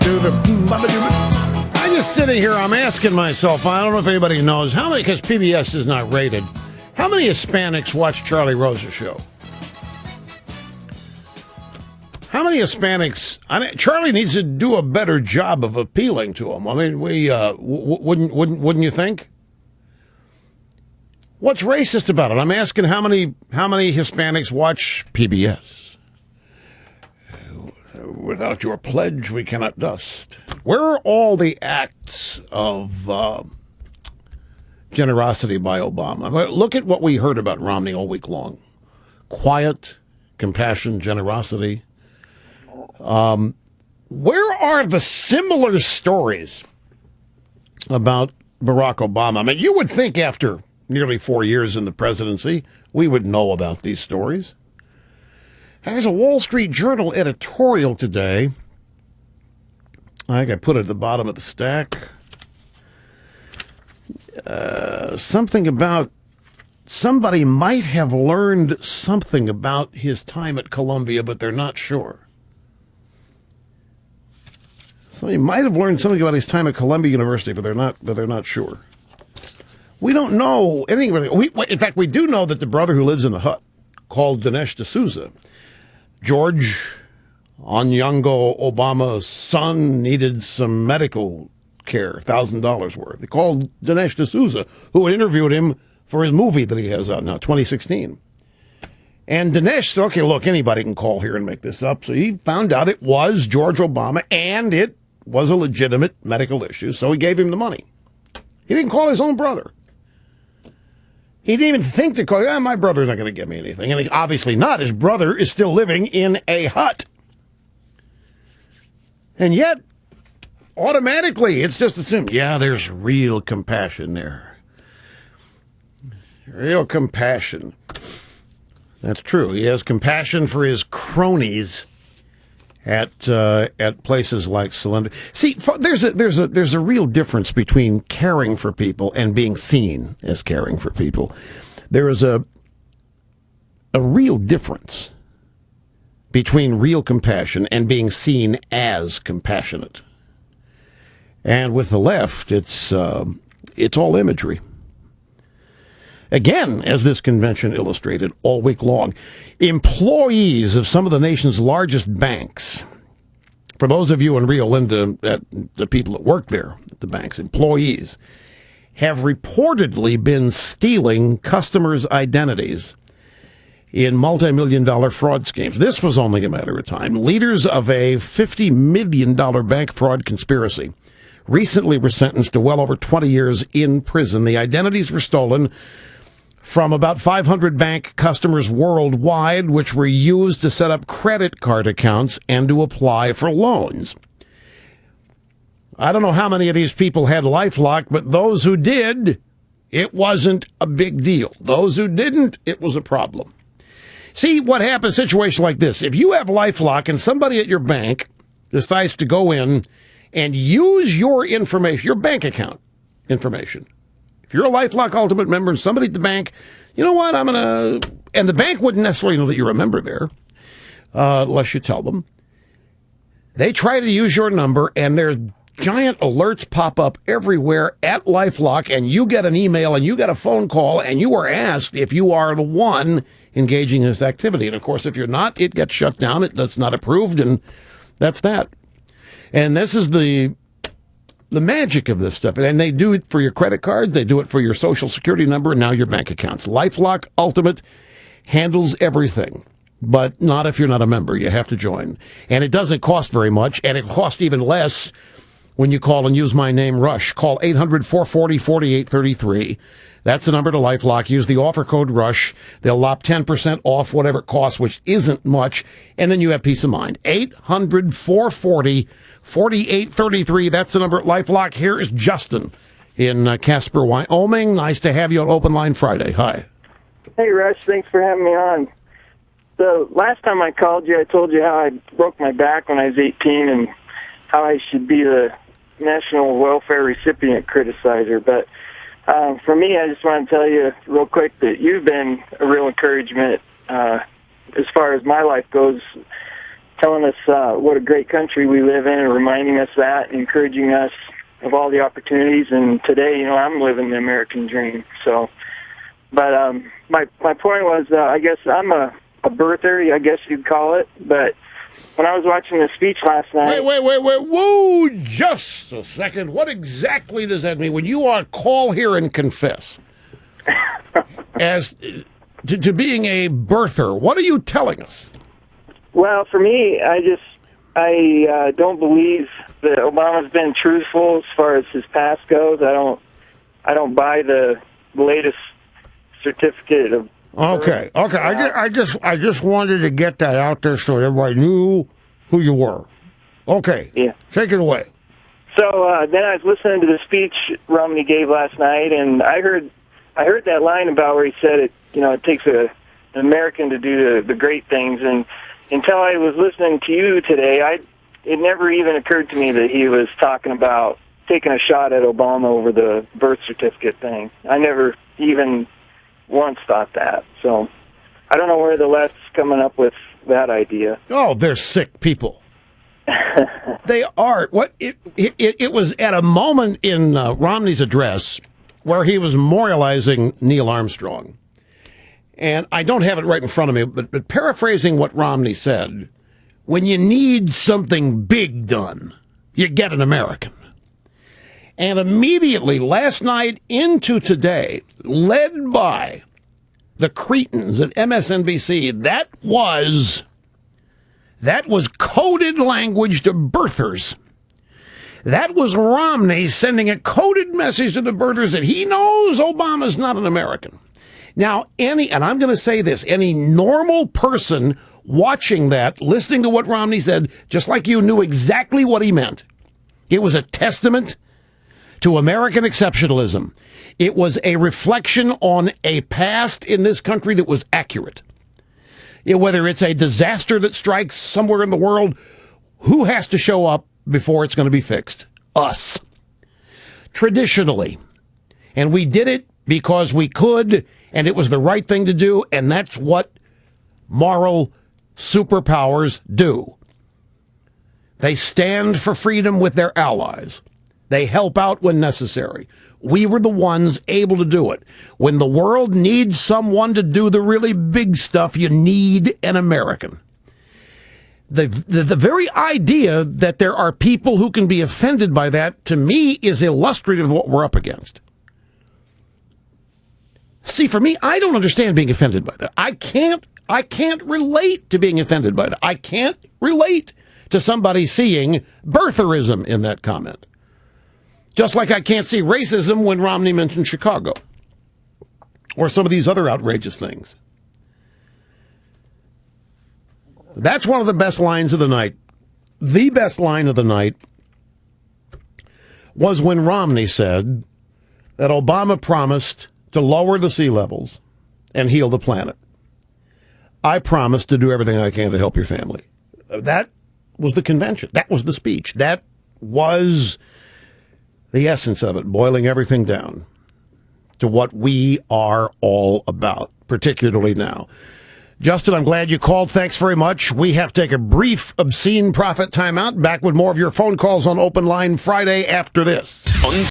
I'm just sitting here, I'm asking myself, I don't know if anybody knows, how many, because PBS is not rated, how many Hispanics watch Charlie Rose's show? How many Hispanics, Charlie needs to do a better job of appealing to them. I mean, wouldn't you think? What's racist about it? I'm asking how many Hispanics watch PBS? Without your pledge, we cannot dust. Where are all the acts of generosity by Obama? Look at what we heard about Romney all week long. Quiet, compassion, generosity. Where are the similar stories about Barack Obama? I mean, you would think after nearly 4 years in the presidency, we would know about these stories. There's a Wall Street Journal editorial today. I think I put it at the bottom of the stack. Something about somebody might have learned something about his time at Columbia, but they're not sure. Somebody might have learned something about his time at Columbia University, but they're not sure. We don't know anything. In fact, we do know that the brother who lives in the hut, called Dinesh D'Souza, George Onyango Obama's son, needed some medical care, $1,000 worth. They called Dinesh D'Souza, who had interviewed him for his movie that he has out now, 2016. And Dinesh said, okay, look, anybody can call here and make this up. So he found out it was George Obama, and it was a legitimate medical issue, so he gave him the money. He didn't call his own brother. He didn't even think to call, my brother's not going to give me anything. And obviously not. His brother is still living in a hut. And yet, automatically, it's just assumed, there's real compassion there. Real compassion. That's true. He has compassion for his cronies at places like Solemnity. See, there's a real difference between caring for people and being seen as caring for people. There is a real difference between real compassion and being seen as compassionate. And with the left, it's all imagery. Again, as this convention illustrated all week long, employees of some of the nation's largest banks, for those of you in Rio Linda, the people that work there at the banks, employees, have reportedly been stealing customers' identities in multi-million-dollar fraud schemes. This was only a matter of time. Leaders of a $50 million bank fraud conspiracy recently were sentenced to well over 20 years in prison. The identities were stolen from about 500 bank customers worldwide, which were used to set up credit card accounts and to apply for loans. I don't know how many of these people had LifeLock, but those who did, it wasn't a big deal. Those who didn't, it was a problem. See what happens in a situation like this. If you have LifeLock and somebody at your bank decides to go in and use your information, your bank account information, if you're a LifeLock Ultimate member and somebody at the bank, you know what, and the bank wouldn't necessarily know that you're a member there, unless you tell them. They try to use your number, and there's giant alerts pop up everywhere at LifeLock, and you get an email, and you get a phone call, and you are asked if you are the one engaging in this activity. And, of course, if you're not, it gets shut down. That's not approved, and that's that. And this is the magic of this stuff. And they do it for your credit cards. They do it for your Social Security number and now your bank accounts. LifeLock Ultimate handles everything, but not if you're not a member. You have to join. And it doesn't cost very much, and it costs even less when you call and use my name, Rush. Call 800-440-4833. That's the number to LifeLock. Use the offer code RUSH. They'll lop 10% off whatever it costs, which isn't much, and then you have peace of mind. 800-440-4833. That's the number at LifeLock. Here is Justin in Casper, Wyoming. Nice to have you on Open Line Friday. Hi. Hey, Rush. Thanks for having me on. So last time I called you, I told you how I broke my back when I was 18 and how I should be the National Welfare Recipient Criticizer. But for me, I just want to tell you real quick that you've been a real encouragement as far as my life goes. telling us what a great country we live in, and reminding us that, and encouraging us of all the opportunities. And today, I'm living the American dream. So, but my point was, I guess I'm a birther, I guess you'd call it. But when I was watching the speech last night... Wait, whoa, just a second. What exactly does that mean? When you are call here and confess as to being a birther, what are you telling us? Well, for me, I don't believe that Obama's been truthful as far as his past goes. I don't buy the latest certificate of... Okay. I just wanted to get that out there so everybody knew who you were. Okay. Yeah. Take it away. So then I was listening to the speech Romney gave last night, and I heard that line about where he said it takes an American to do the great things, and until I was listening to you today, it never even occurred to me that he was talking about taking a shot at Obama over the birth certificate thing. I never even once thought that. So I don't know where the left's coming up with that idea. Oh, they're sick people. They are. It was at a moment in Romney's address where he was memorializing Neil Armstrong. And I don't have it right in front of me, but paraphrasing what Romney said, when you need something big done, you get an American. And immediately, last night into today, led by the cretins at MSNBC, that was coded language to birthers. That was Romney sending a coded message to the birthers that he knows Obama's not an American. Now, and I'm going to say this, any normal person watching that, listening to what Romney said, just like you, knew exactly what he meant. It was a testament to American exceptionalism. It was a reflection on a past in this country that was accurate. Whether it's a disaster that strikes somewhere in the world, who has to show up before it's going to be fixed? Us. Traditionally. And we did it because we could, and it was the right thing to do, and that's what moral superpowers do. They stand for freedom with their allies. They help out when necessary. We were the ones able to do it. When the world needs someone to do the really big stuff, you need an American. The very idea that there are people who can be offended by that, to me, is illustrative of what we're up against. See, for me, I don't understand being offended by that. I can't relate to being offended by that. I can't relate to somebody seeing birtherism in that comment. Just like I can't see racism when Romney mentioned Chicago or some of these other outrageous things. That's one of the best lines of the night. The best line of the night was when Romney said that Obama promised to lower the sea levels and heal the planet. I promise to do everything I can to help your family. That was the convention. That was the speech. That was the essence of it, boiling everything down to what we are all about, particularly now. Justin, I'm glad you called. Thanks very much. We have to take a brief obscene profit timeout. Back with more of your phone calls on Open Line Friday after this.